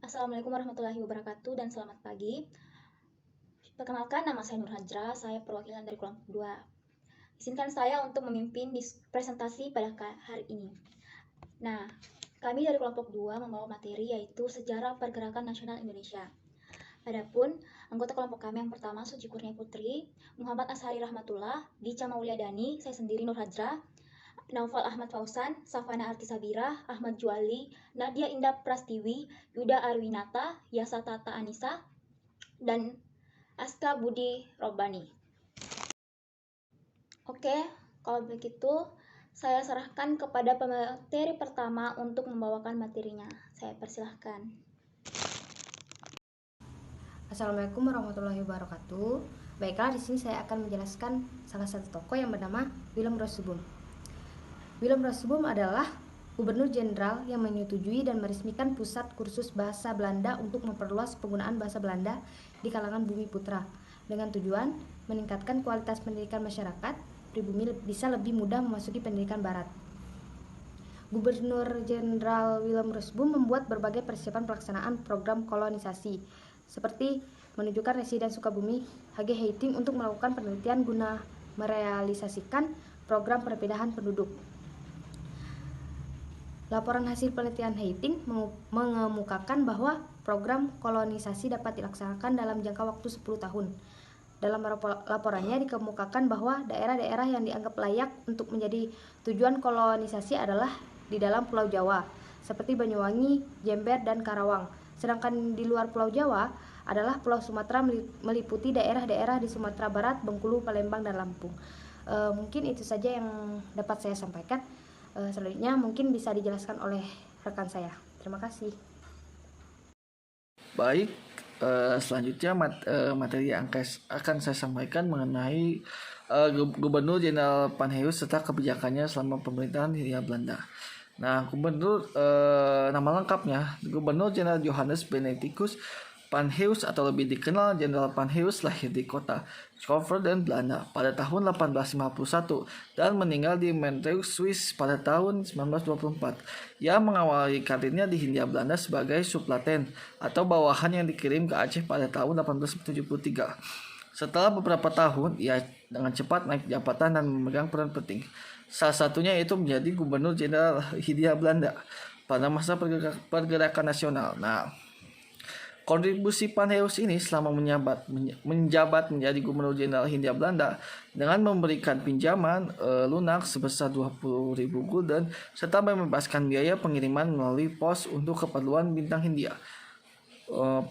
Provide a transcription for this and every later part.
Assalamualaikum warahmatullahi wabarakatuh dan selamat pagi. Perkenalkan, nama saya Nur Hajra, saya perwakilan dari kelompok 2. Izinkan saya untuk memimpin presentasi pada hari ini. Nah, kami dari kelompok 2 membawa materi yaitu Sejarah Pergerakan Nasional Indonesia. Adapun anggota kelompok kami yang pertama Suci Kurnia Putri, Muhammad Ashari Rahmatullah, Dica Mauliadani, saya sendiri Nur Hajra, Naufal Ahmad Fausan, Safana Arti Sabira, Ahmad Juali, Nadia Indah Prastiwi, Yuda Arwinata, Yasa Tata Anissa, dan Aska Budi Robani. Oke, kalau begitu saya serahkan kepada pemateri pertama untuk membawakan materinya. Saya persilahkan. Assalamualaikum warahmatullahi wabarakatuh. Baiklah, di sini saya akan menjelaskan salah satu tokoh yang bernama Willem Rossum. Willem Rossum adalah Gubernur Jenderal yang menyetujui dan meresmikan pusat kursus bahasa Belanda untuk memperluas penggunaan bahasa Belanda di kalangan bumi putra dengan tujuan meningkatkan kualitas pendidikan masyarakat pribumi bisa lebih mudah memasuki pendidikan barat. Gubernur Jenderal Willem Rossum membuat berbagai persiapan pelaksanaan program kolonisasi seperti menunjukkan residen Sukabumi H.G. Heiting untuk melakukan penelitian guna merealisasikan program perpindahan penduduk. Laporan hasil penelitian Heiting mengemukakan bahwa program kolonisasi dapat dilaksanakan dalam jangka waktu 10 tahun. Dalam laporannya dikemukakan bahwa daerah-daerah yang dianggap layak untuk menjadi tujuan kolonisasi adalah di dalam Pulau Jawa, seperti Banyuwangi, Jember, dan Karawang. Sedangkan di luar Pulau Jawa adalah Pulau Sumatera meliputi daerah-daerah di Sumatera Barat, Bengkulu, Palembang, dan Lampung. Mungkin itu saja yang dapat saya sampaikan. Selanjutnya mungkin bisa dijelaskan oleh rekan saya. Terima kasih. Baik, selanjutnya materi yang akan saya sampaikan mengenai Gubernur Jenderal Panheus serta kebijakannya selama pemerintahan Hindia Belanda. Nah, nama lengkapnya Gubernur Jenderal Johannes Benedictus Panheus atau lebih dikenal Jenderal Panheus lahir di kota Zwolle, Belanda pada tahun 1851 dan meninggal di Montreux, Swiss pada tahun 1924. Ia mengawali karirnya di Hindia Belanda sebagai sublaten atau bawahan yang dikirim ke Aceh pada tahun 1873. Setelah beberapa tahun, ia dengan cepat naik jabatan dan memegang peran penting. Salah satunya yaitu menjadi Gubernur Jenderal Hindia Belanda pada masa pergerakan nasional. Nah, kontribusi Panheus ini selama menjabat menjadi Gubernur Jenderal Hindia Belanda dengan memberikan pinjaman lunak sebesar 20.000 gulden serta membebaskan biaya pengiriman melalui pos untuk keperluan bintang Hindia.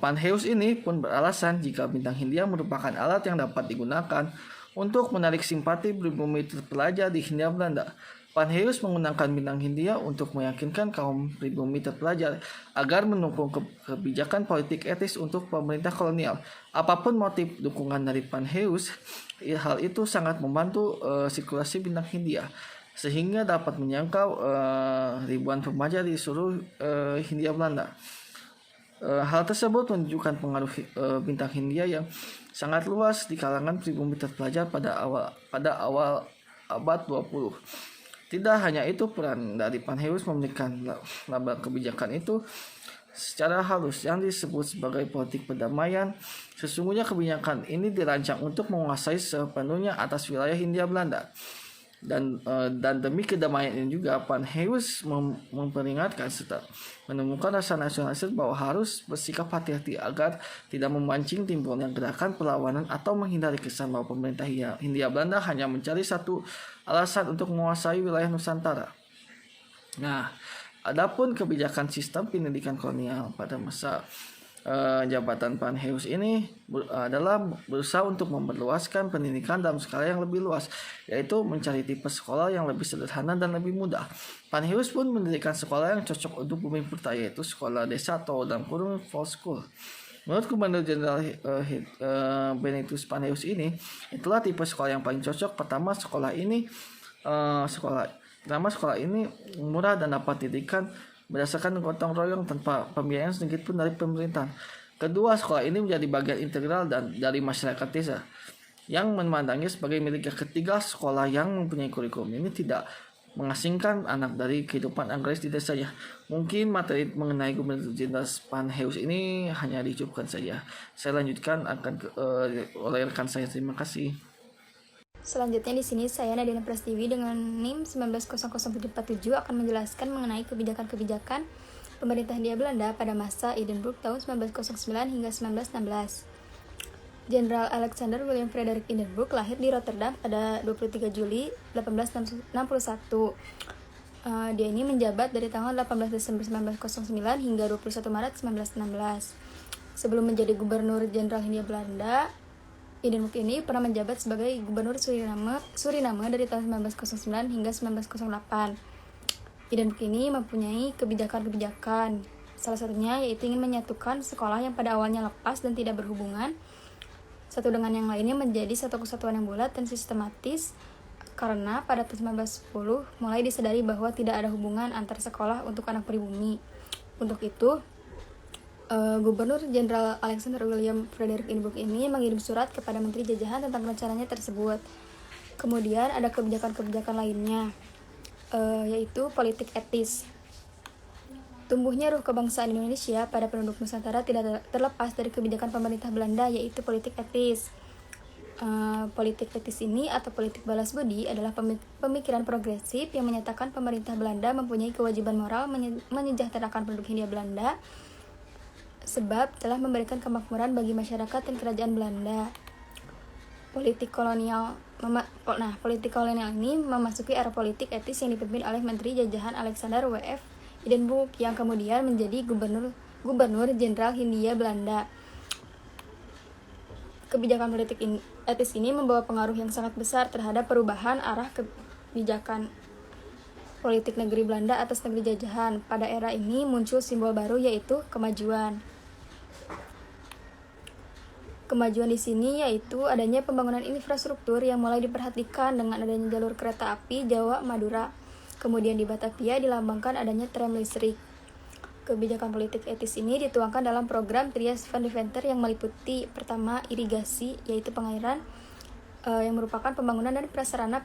Panheus ini pun beralasan jika bintang Hindia merupakan alat yang dapat digunakan untuk menarik simpati pribumi terpelajar di Hindia Belanda. Panheus menggunakan bintang Hindia untuk meyakinkan kaum pribumi terpelajar agar mendukung kebijakan politik etis untuk pemerintah kolonial. Apapun motif dukungan dari Panheus, hal itu sangat membantu sirkulasi bintang Hindia sehingga dapat menjangkau ribuan remaja di seluruh Hindia Belanda. Hal tersebut menunjukkan pengaruh bintang Hindia yang sangat luas di kalangan pribumi terpelajar pada awal abad 20. Tidak hanya itu, peran dari Panheus memberikan laba kebijakan itu secara halus yang disebut sebagai politik perdamaian. Sesungguhnya kebijakan ini dirancang untuk menguasai sepenuhnya atas wilayah Hindia Belanda. Dan demi kedamaian ini juga Panheus memperingatkan serta menemukan rasa nasionalisme bahwa harus bersikap hati-hati agar tidak memancing timbulnya gerakan perlawanan atau menghindari kesan bahwa pemerintah Hindia Belanda hanya mencari satu alasan untuk menguasai wilayah Nusantara. Nah, adapun kebijakan sistem pendidikan kolonial pada masa jabatan Panheus ini adalah berusaha untuk memperluaskan pendidikan dalam skala yang lebih luas, yaitu mencari tipe sekolah yang lebih sederhana dan lebih mudah. Panheus pun mendirikan sekolah yang cocok untuk bumi putra, yaitu sekolah desa atau dalam kurung Falls School. Menurut Gubernur Jenderal Benedictus Panheus ini, itulah tipe sekolah yang paling cocok. Pertama, sekolah ini murah dan dapat didirikan berdasarkan gotong royong tanpa pembiayaan sedikit pun dari pemerintah. Kedua, sekolah ini menjadi bagian integral dari masyarakat desa yang memandangnya sebagai milik. Ketiga, sekolah yang mempunyai kurikulum ini tidak mengasingkan anak dari kehidupan agraris di desanya. Mungkin materi mengenai Gubernur Jenderal Panheus ini hanya dicukupkan saja. Saya lanjutkan oleh rekan saya. Terima kasih. Selanjutnya di sini saya Nadina Prastiwi dengan NIM 1900747 akan menjelaskan mengenai kebijakan-kebijakan pemerintah Hindia Belanda pada masa Hindenburg tahun 1909 hingga 1916. Jenderal Alexander William Frederick Hindenburg lahir di Rotterdam pada 23 Juli 1861. Dia ini menjabat dari tanggal 18 Desember 1909 hingga 21 Maret 1916. Sebelum menjadi Gubernur Jenderal Hindia Belanda, Hindenburg ini pernah menjabat sebagai Gubernur Suriname dari tahun 1909 hingga 1908. Hindenburg ini mempunyai kebijakan-kebijakan. Salah satunya yaitu ingin menyatukan sekolah yang pada awalnya lepas dan tidak berhubungan satu dengan yang lainnya menjadi satu kesatuan yang bulat dan sistematis, karena pada tahun 1910 mulai disadari bahwa tidak ada hubungan antar sekolah untuk anak pribumi. Untuk itu, Gubernur Jenderal Alexander William Frederick Hindenburg ini mengirim surat kepada Menteri Jajahan tentang rencananya tersebut. Kemudian ada kebijakan-kebijakan lainnya, yaitu politik etis. Tumbuhnya ruh kebangsaan Indonesia pada penduduk Nusantara tidak terlepas dari kebijakan pemerintah Belanda, yaitu politik etis. Politik etis ini atau politik balas budi adalah pemikiran progresif yang menyatakan pemerintah Belanda mempunyai kewajiban moral menyejahterakan penduduk Hindia Belanda sebab telah memberikan kemakmuran bagi masyarakat dan kerajaan Belanda. Politik kolonial ini memasuki era politik etis yang dipimpin oleh Menteri Jajahan Alexander W.F. Hindenburg yang kemudian menjadi Gubernur Jenderal Hindia Belanda. Kebijakan politik etis ini membawa pengaruh yang sangat besar terhadap perubahan arah kebijakan politik negeri Belanda atas negeri jajahan. Pada era ini muncul simbol baru yaitu kemajuan. Kemajuan di sini yaitu adanya pembangunan infrastruktur yang mulai diperhatikan dengan adanya jalur kereta api Jawa-Madura. Kemudian di Batavia dilambangkan adanya tram listrik. Kebijakan politik etis ini dituangkan dalam program Trias van Deventer yang meliputi pertama irigasi, yaitu pengairan yang merupakan pembangunan dan prasarana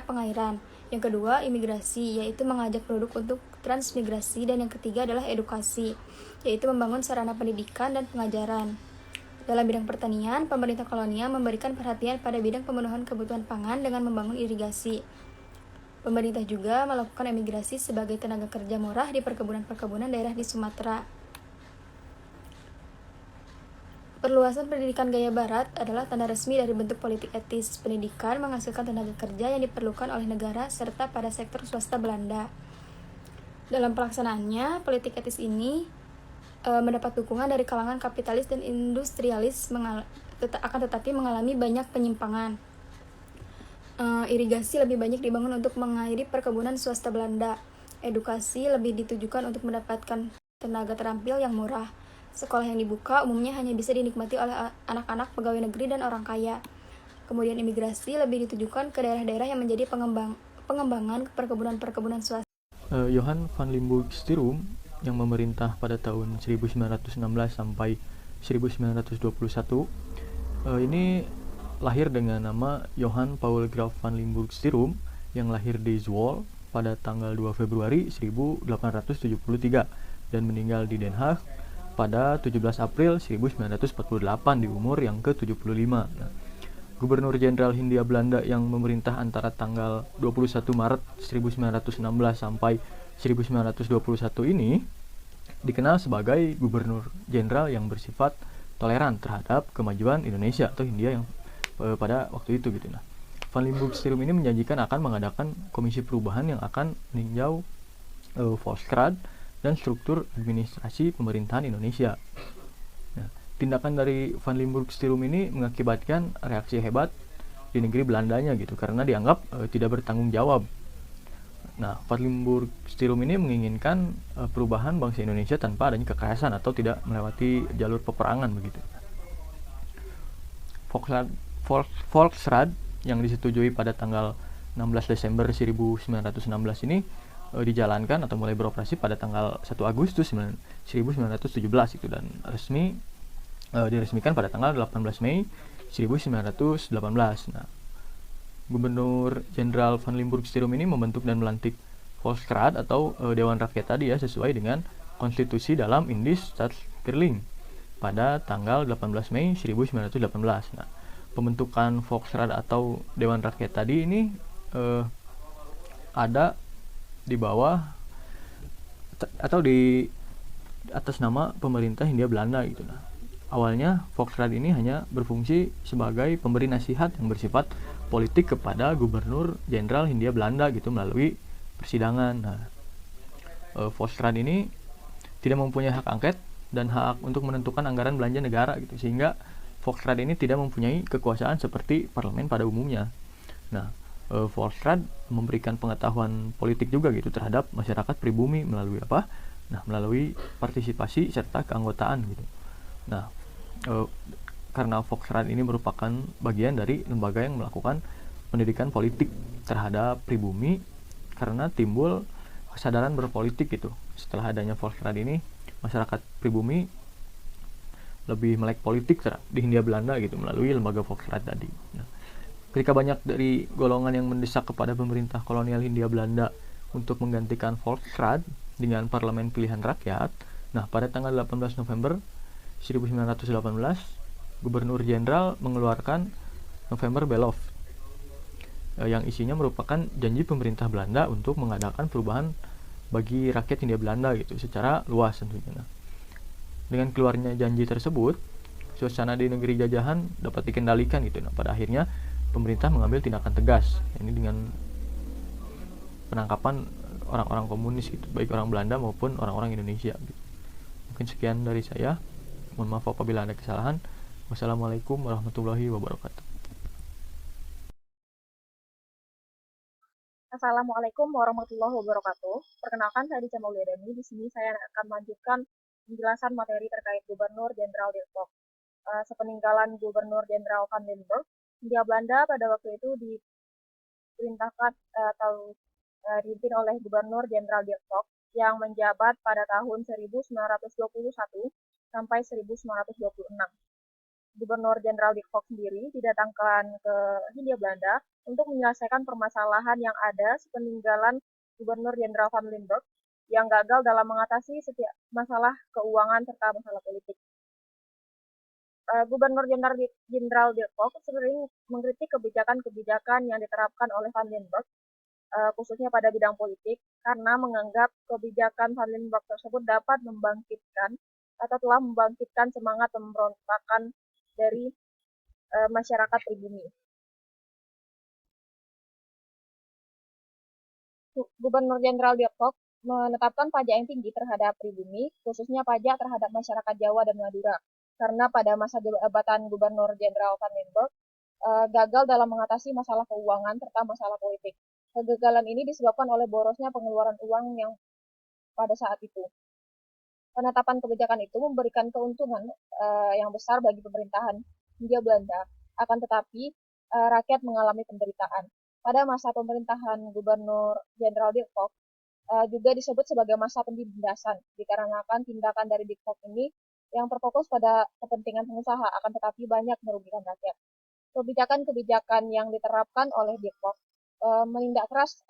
pengairan. Yang kedua imigrasi, yaitu mengajak penduduk untuk transmigrasi, dan yang ketiga adalah edukasi, yaitu membangun sarana pendidikan dan pengajaran. Dalam bidang pertanian, pemerintah kolonial memberikan perhatian pada bidang pemenuhan kebutuhan pangan dengan membangun irigasi. Pemerintah juga melakukan emigrasi sebagai tenaga kerja murah di perkebunan-perkebunan daerah di Sumatera. Perluasan pendidikan gaya barat adalah tanda resmi dari bentuk politik etis. Pendidikan menghasilkan tenaga kerja yang diperlukan oleh negara serta pada sektor swasta Belanda. Dalam pelaksanaannya, politik etis ini mendapat dukungan dari kalangan kapitalis dan industrialis akan tetapi mengalami banyak penyimpangan. Irigasi lebih banyak dibangun untuk mengairi perkebunan swasta Belanda. Edukasi lebih ditujukan untuk mendapatkan tenaga terampil yang murah. Sekolah yang dibuka umumnya hanya bisa dinikmati oleh anak-anak pegawai negeri dan orang kaya. Kemudian imigrasi lebih ditujukan ke daerah-daerah yang menjadi pengembangan perkebunan-perkebunan swasta. Johan van Limburg-Stirum yang memerintah pada tahun 1916 sampai 1921 ini lahir dengan nama Johann Paul Graf van Limburg-Stirum yang lahir di Zwolle pada tanggal 2 Februari 1873 dan meninggal di Den Haag pada 17 April 1948 di umur yang ke-75. Gubernur Jenderal Hindia Belanda yang memerintah antara tanggal 21 Maret 1916 sampai 1921 ini dikenal sebagai Gubernur Jenderal yang bersifat toleran terhadap kemajuan Indonesia atau Hindia yang pada waktu itu gitu. Van Limburg-Stirum ini menjanjikan akan mengadakan komisi perubahan yang akan meninjau Volksraad dan struktur administrasi pemerintahan Indonesia. Tindakan dari Van Limburg-Stirum ini mengakibatkan reaksi hebat di negeri Belandanya gitu karena dianggap tidak bertanggung jawab. Van Limburg-Stirum ini menginginkan perubahan bangsa Indonesia tanpa adanya kekerasan atau tidak melewati jalur peperangan begitu. Volksraad yang disetujui pada tanggal 16 Desember 1916 ini dijalankan atau mulai beroperasi pada tanggal 1 Agustus 1917 itu dan diresmikan pada tanggal 18 Mei 1918. Gubernur Jenderal Van Limburg Stirum ini membentuk dan melantik Volksraad atau Dewan Rakyat tadi ya, sesuai dengan konstitusi dalam Indisch Staatsverkiezing pada tanggal 18 Mei 1918. Nah, pembentukan Volksraad atau Dewan Rakyat tadi ini ada di bawah atau di atas nama pemerintah Hindia Belanda gitu. Nah, awalnya Volksraad ini hanya berfungsi sebagai pemberi nasihat yang bersifat politik kepada Gubernur Jenderal Hindia Belanda gitu melalui persidangan. Nah, Volksraad ini tidak mempunyai hak angket dan hak untuk menentukan anggaran belanja negara gitu, sehingga Volksraad ini tidak mempunyai kekuasaan seperti parlemen pada umumnya. Nah, Volksraad memberikan pengetahuan politik juga gitu terhadap masyarakat pribumi melalui apa? Nah, melalui partisipasi serta keanggotaan gitu. Nah, karena Volksraad ini merupakan bagian dari lembaga yang melakukan pendidikan politik terhadap pribumi, karena timbul kesadaran berpolitik gitu. Setelah adanya Volksraad ini, masyarakat pribumi lebih melek politik di Hindia Belanda gitu melalui lembaga Volksraad tadi. Nah, ketika banyak dari golongan yang mendesak kepada pemerintah kolonial Hindia Belanda untuk menggantikan Volksraad dengan parlemen pilihan rakyat, nah pada tanggal 18 November 1918, Gubernur Jenderal mengeluarkan November Belofte yang isinya merupakan janji pemerintah Belanda untuk mengadakan perubahan bagi rakyat Hindia Belanda gitu secara luas tentunya. Nah, dengan keluarnya janji tersebut, suasana di negeri jajahan dapat dikendalikan gitu. Nah, pada akhirnya pemerintah mengambil tindakan tegas, ini dengan penangkapan orang-orang komunis gitu, baik orang Belanda maupun orang-orang Indonesia gitu. Mungkin sekian dari saya. Mohon maaf apabila ada kesalahan. Wassalamualaikum warahmatullahi wabarakatuh. Assalamualaikum warahmatullahi wabarakatuh. Perkenalkan, saya Dica Mauliadani. Di sini saya akan melanjutkan penjelasan materi terkait Gubernur Jenderal Dirk. Sepeninggalan Gubernur Jenderal Van Limburg, Hindia Belanda pada waktu itu diperintahkan atau dipimpin oleh Gubernur Jenderal Dirk yang menjabat pada tahun 1921 sampai 1926. Gubernur Jenderal Dirk sendiri didatangkan ke Hindia Belanda untuk menyelesaikan permasalahan yang ada sepeninggalan Gubernur Jenderal Van Limburg yang gagal dalam mengatasi setiap masalah keuangan serta masalah politik. Gubernur Jenderal Dirk sering mengkritik kebijakan-kebijakan yang diterapkan oleh Van Limburg, khususnya pada bidang politik, karena menganggap kebijakan Van Limburg tersebut dapat membangkitkan atau telah membangkitkan semangat pemberontakan dari masyarakat pribumi. Gubernur Jenderal Dirk menetapkan pajak yang tinggi terhadap pribumi, khususnya pajak terhadap masyarakat Jawa dan Madura, karena pada masa jabatan Gubernur Jenderal Van Limburg gagal dalam mengatasi masalah keuangan serta masalah politik. Kegagalan ini disebabkan oleh borosnya pengeluaran uang yang pada saat itu. Penetapan kebijakan itu memberikan keuntungan yang besar bagi pemerintahan Hindia Belanda, akan tetapi rakyat mengalami penderitaan. Pada masa pemerintahan Gubernur Jenderal Dirk juga disebut sebagai masa penindasan, dikarenakan tindakan dari Dirk ini yang terfokus pada kepentingan pengusaha, akan tetapi banyak merugikan rakyat. Kebijakan-kebijakan yang diterapkan oleh Dirk menindak keras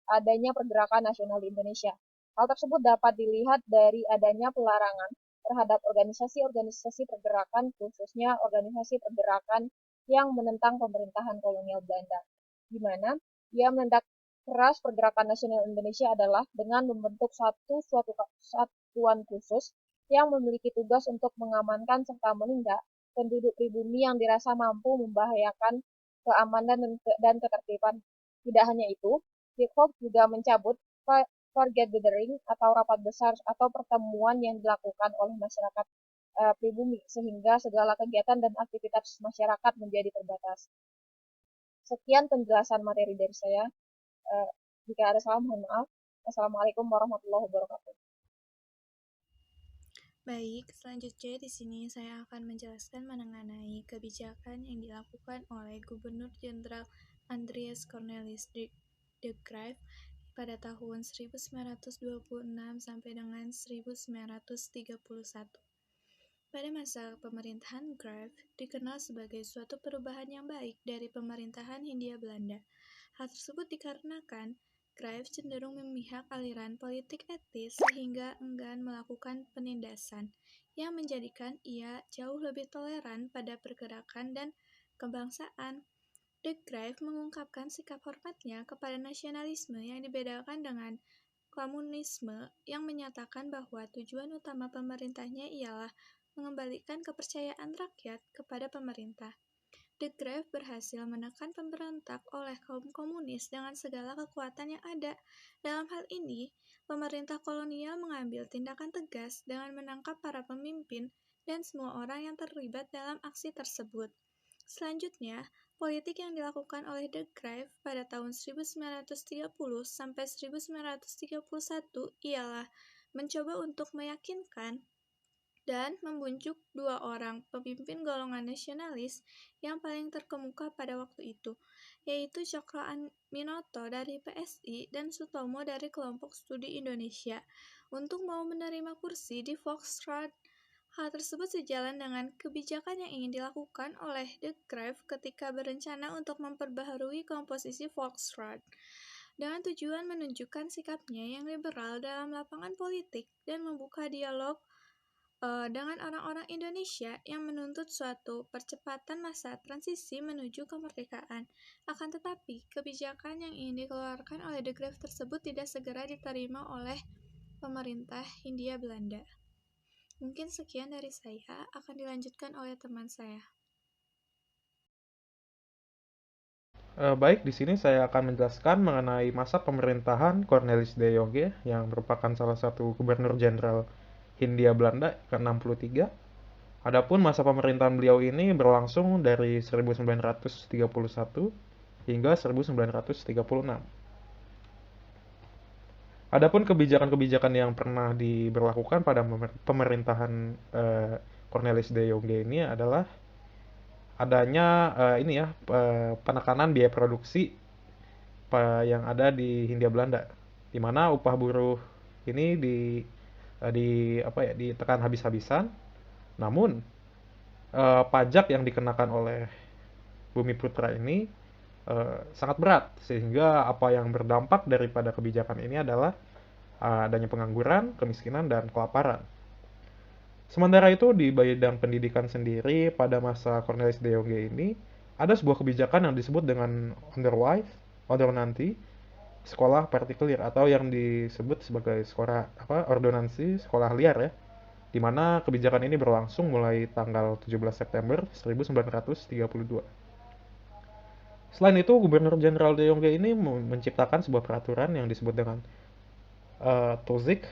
adanya pergerakan nasional di Indonesia. Hal tersebut dapat dilihat dari adanya pelarangan terhadap organisasi-organisasi pergerakan, khususnya organisasi pergerakan yang menentang pemerintahan kolonial Belanda, di mana ia menindak keras pergerakan nasional Indonesia adalah dengan membentuk suatu satuan khusus yang memiliki tugas untuk mengamankan serta menindak penduduk pribumi yang dirasa mampu membahayakan keamanan dan ketertiban. Tidak hanya itu, Dirk juga mencabut target gathering atau rapat besar atau pertemuan yang dilakukan oleh masyarakat pribumi, sehingga segala kegiatan dan aktivitas masyarakat menjadi terbatas. Sekian penjelasan materi dari saya. Jika ada salah, mohon maaf. Assalamualaikum warahmatullahi wabarakatuh. Baik, selanjutnya di sini saya akan menjelaskan mengenai kebijakan yang dilakukan oleh Gubernur Jenderal Andries Cornelis de Graeff pada tahun 1926 sampai dengan 1931. Pada masa pemerintahan Graaf, dikenal sebagai suatu perubahan yang baik dari pemerintahan Hindia Belanda. Hal tersebut dikarenakan Graaf cenderung memihak aliran politik etis sehingga enggan melakukan penindasan, yang menjadikan ia jauh lebih toleran pada pergerakan dan kebangsaan. De Graaf mengungkapkan sikap hormatnya kepada nasionalisme yang dibedakan dengan komunisme, yang menyatakan bahwa tujuan utama pemerintahnya ialah mengembalikan kepercayaan rakyat kepada pemerintah. De Graaf berhasil menekan pemberontak oleh kaum komunis dengan segala kekuatan yang ada. Dalam hal ini, pemerintah kolonial mengambil tindakan tegas dengan menangkap para pemimpin dan semua orang yang terlibat dalam aksi tersebut. Selanjutnya, politik yang dilakukan oleh De Graaf pada tahun 1930 sampai 1931 ialah mencoba untuk meyakinkan dan membujuk dua orang pemimpin golongan nasionalis yang paling terkemuka pada waktu itu, yaitu Cokro Aminoto dari PSI dan Sutomo dari kelompok studi Indonesia, untuk mau menerima kursi di Volksraad. Hal tersebut sejalan dengan kebijakan yang ingin dilakukan oleh De Graaf ketika berencana untuk memperbaharui komposisi Volksraad, dengan tujuan menunjukkan sikapnya yang liberal dalam lapangan politik dan membuka dialog dengan orang-orang Indonesia yang menuntut suatu percepatan masa transisi menuju kemerdekaan. Akan tetapi, kebijakan yang ingin dikeluarkan oleh De Graaf tersebut tidak segera diterima oleh pemerintah Hindia Belanda. Mungkin sekian dari saya, akan dilanjutkan oleh teman saya. Baik, di sini saya akan menjelaskan mengenai masa pemerintahan Cornelis de Jonge yang merupakan salah satu gubernur jenderal Hindia Belanda ke-63. Adapun masa pemerintahan beliau ini berlangsung dari 1931 hingga 1936. Adapun kebijakan-kebijakan yang pernah diberlakukan pada pemerintahan Cornelis de Jonge ini adalah adanya penekanan biaya produksi yang ada di Hindia Belanda, di mana upah buruh ini ditekan habis-habisan. Namun pajak yang dikenakan oleh Bumiputra ini sangat berat, sehingga apa yang berdampak daripada kebijakan ini adalah adanya pengangguran, kemiskinan, dan kelaparan. Sementara itu di bidang pendidikan sendiri pada masa Cornelis de Jonge ini ada sebuah kebijakan yang disebut dengan Ordonnantie, sekolah partikulier, atau yang disebut sebagai ordonansi sekolah liar ya, di mana kebijakan ini berlangsung mulai tanggal 17 September 1932. Selain itu, Gubernur Jenderal de Jonge ini menciptakan sebuah peraturan yang disebut dengan Tozik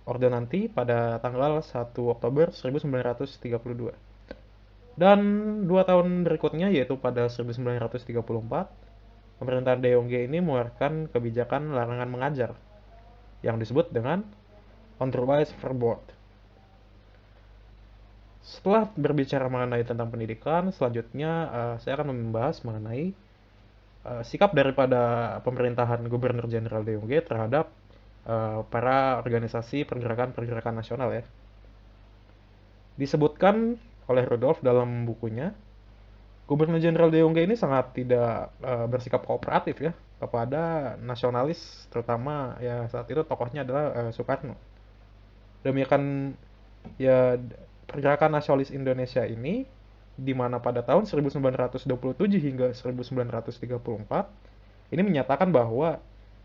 Ordonnantie pada tanggal 1 Oktober 1932. Dan 2 tahun berikutnya, yaitu pada 1934, pemerintahan de Jonge ini mengeluarkan kebijakan larangan mengajar yang disebut dengan Onderwijsverbod. Setelah berbicara mengenai tentang pendidikan, selanjutnya saya akan membahas mengenai sikap daripada pemerintahan Gubernur Jenderal de Jonge terhadap para organisasi pergerakan nasional ya. Disebutkan oleh Rudolf dalam bukunya, Gubernur Jenderal de Jonge ini sangat tidak bersikap kooperatif ya kepada nasionalis, terutama ya saat itu tokohnya adalah Soekarno. Demikian ya, pergerakan nasionalis Indonesia ini, di mana pada tahun 1927 hingga 1934 ini menyatakan bahwa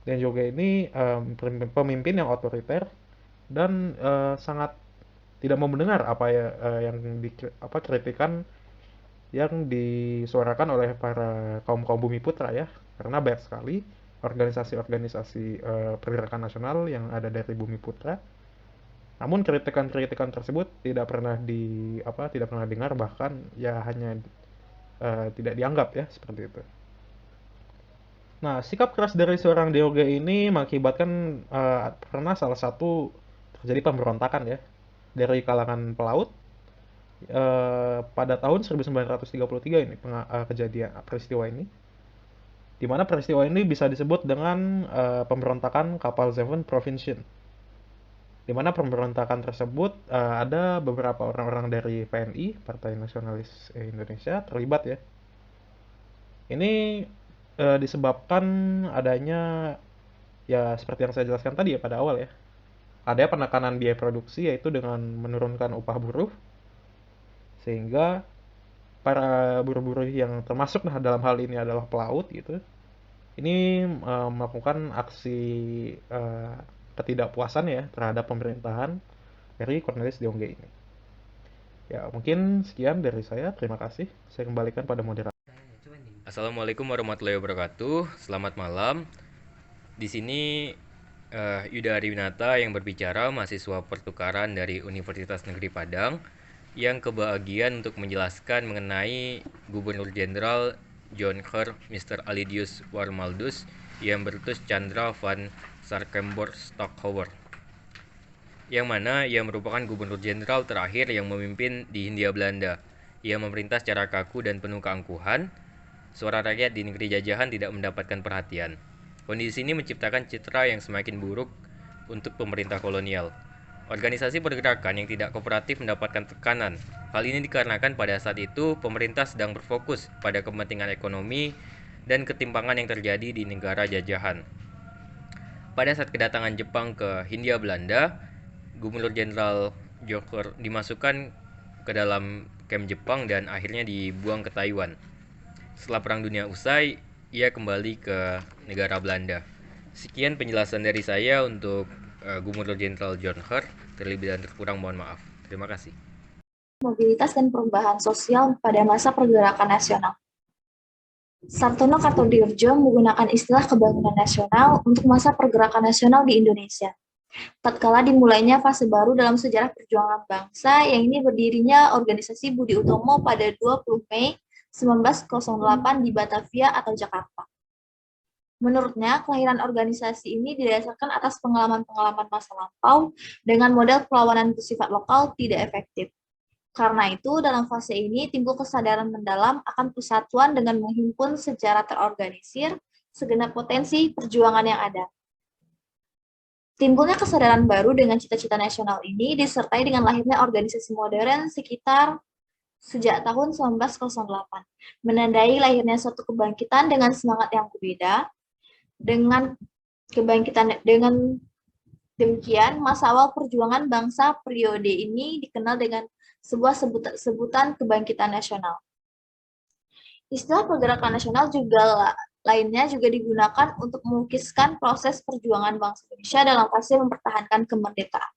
de Jonge ini pemimpin yang otoriter dan sangat tidak mau mendengar apa yang kritikan yang disuarakan oleh para kaum Bumiputra ya, karena banyak sekali organisasi-organisasi pergerakan nasional yang ada dari Bumiputra. Namun kritikan-kritikan tersebut tidak pernah dengar, bahkan ya hanya tidak dianggap ya, seperti itu. Nah, sikap keras dari seorang de Jonge ini mengakibatkan pernah salah satu terjadi pemberontakan ya dari kalangan pelaut pada tahun 1933 ini kejadian peristiwa ini, di mana peristiwa ini bisa disebut dengan pemberontakan kapal Zeven Provinciën. di mana pemberontakan tersebut ada beberapa orang-orang dari PNI, Partai Nasionalis Indonesia, terlibat ya. Ini disebabkan adanya, ya seperti yang saya jelaskan tadi ya pada awal ya, ada penekanan biaya produksi yaitu dengan menurunkan upah buruh, sehingga para buruh-buruh yang termasuk dalam hal ini adalah pelaut gitu, ini melakukan aksi ketidakpuasan ya terhadap pemerintahan dari Cornelis Diongge ini. Ya, mungkin sekian dari saya. Terima kasih. Saya kembalikan pada moderator. Assalamualaikum warahmatullahi wabarakatuh. Selamat malam. Di sini Yuda Ariwinata yang berbicara, mahasiswa pertukaran dari Universitas Negeri Padang, yang kebahagiaan untuk menjelaskan mengenai Gubernur Jenderal John Her Mr. Alidius Warmaldus yang Bertus Chandra van Starkenborg-Stockhauer, yang mana ia merupakan gubernur jenderal terakhir yang memimpin di Hindia Belanda. Ia memerintah secara kaku dan penuh keangkuhan. Suara rakyat di negeri jajahan tidak mendapatkan perhatian. Kondisi ini menciptakan citra yang semakin buruk untuk pemerintah kolonial. Organisasi pergerakan yang tidak kooperatif mendapatkan tekanan. Hal ini dikarenakan pada saat itu pemerintah sedang berfokus pada kepentingan ekonomi dan ketimpangan yang terjadi di negara jajahan. Pada saat kedatangan Jepang ke Hindia Belanda, Gubernur Jenderal Joker dimasukkan ke dalam kamp Jepang dan akhirnya dibuang ke Taiwan. Setelah Perang Dunia usai, ia kembali ke negara Belanda. Sekian penjelasan dari saya untuk Gubernur Jenderal John Her. Terlebih dan terkurang mohon maaf. Terima kasih. Mobilitas dan perubahan sosial pada masa pergerakan nasional. Sartono Kartodioedjo menggunakan istilah kebangunan nasional untuk masa pergerakan nasional di Indonesia. Tatkala dimulainya fase baru dalam sejarah perjuangan bangsa, yang ini berdirinya Organisasi Budi Utomo pada 20 Mei 1908 di Batavia atau Jakarta. Menurutnya, kelahiran organisasi ini didasarkan atas pengalaman-pengalaman masa lampau dengan model perlawanan bersifat lokal tidak efektif. Karena itu, dalam fase ini timbul kesadaran mendalam akan persatuan dengan menghimpun secara terorganisir segenap potensi perjuangan yang ada. Timbulnya kesadaran baru dengan cita-cita nasional ini disertai dengan lahirnya organisasi modern sekitar sejak tahun 1908, menandai lahirnya suatu kebangkitan dengan semangat yang berbeda. Dengan demikian, masa awal perjuangan bangsa periode ini dikenal dengan sebuah sebutan kebangkitan nasional. Istilah pergerakan nasional lainnya juga digunakan untuk melukiskan proses perjuangan bangsa Indonesia dalam fase mempertahankan kemerdekaan.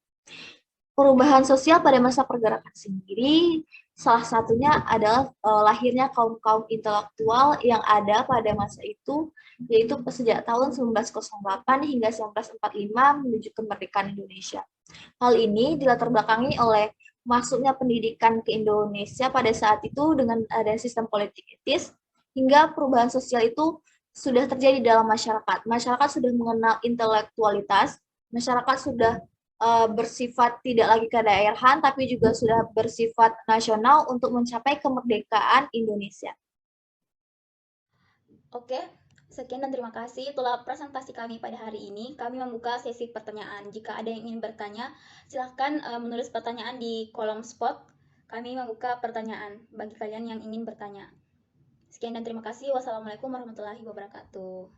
Perubahan sosial pada masa pergerakan sendiri, salah satunya adalah lahirnya kaum-kaum intelektual yang ada pada masa itu, yaitu sejak tahun 1908 hingga 1945 menuju kemerdekaan Indonesia. Hal ini dilatar belakangi oleh masuknya pendidikan ke Indonesia pada saat itu dengan ada sistem politik etis, hingga perubahan sosial itu sudah terjadi dalam masyarakat. Masyarakat sudah mengenal intelektualitas, masyarakat sudah bersifat tidak lagi kedaerahan, tapi juga sudah bersifat nasional untuk mencapai kemerdekaan Indonesia. Oke, sekian dan terima kasih. Itulah presentasi kami pada hari ini. Kami membuka sesi pertanyaan. Jika ada yang ingin bertanya, silahkan menulis pertanyaan di kolom spot. Kami membuka pertanyaan bagi kalian yang ingin bertanya. Sekian dan terima kasih. Wassalamualaikum warahmatullahi wabarakatuh.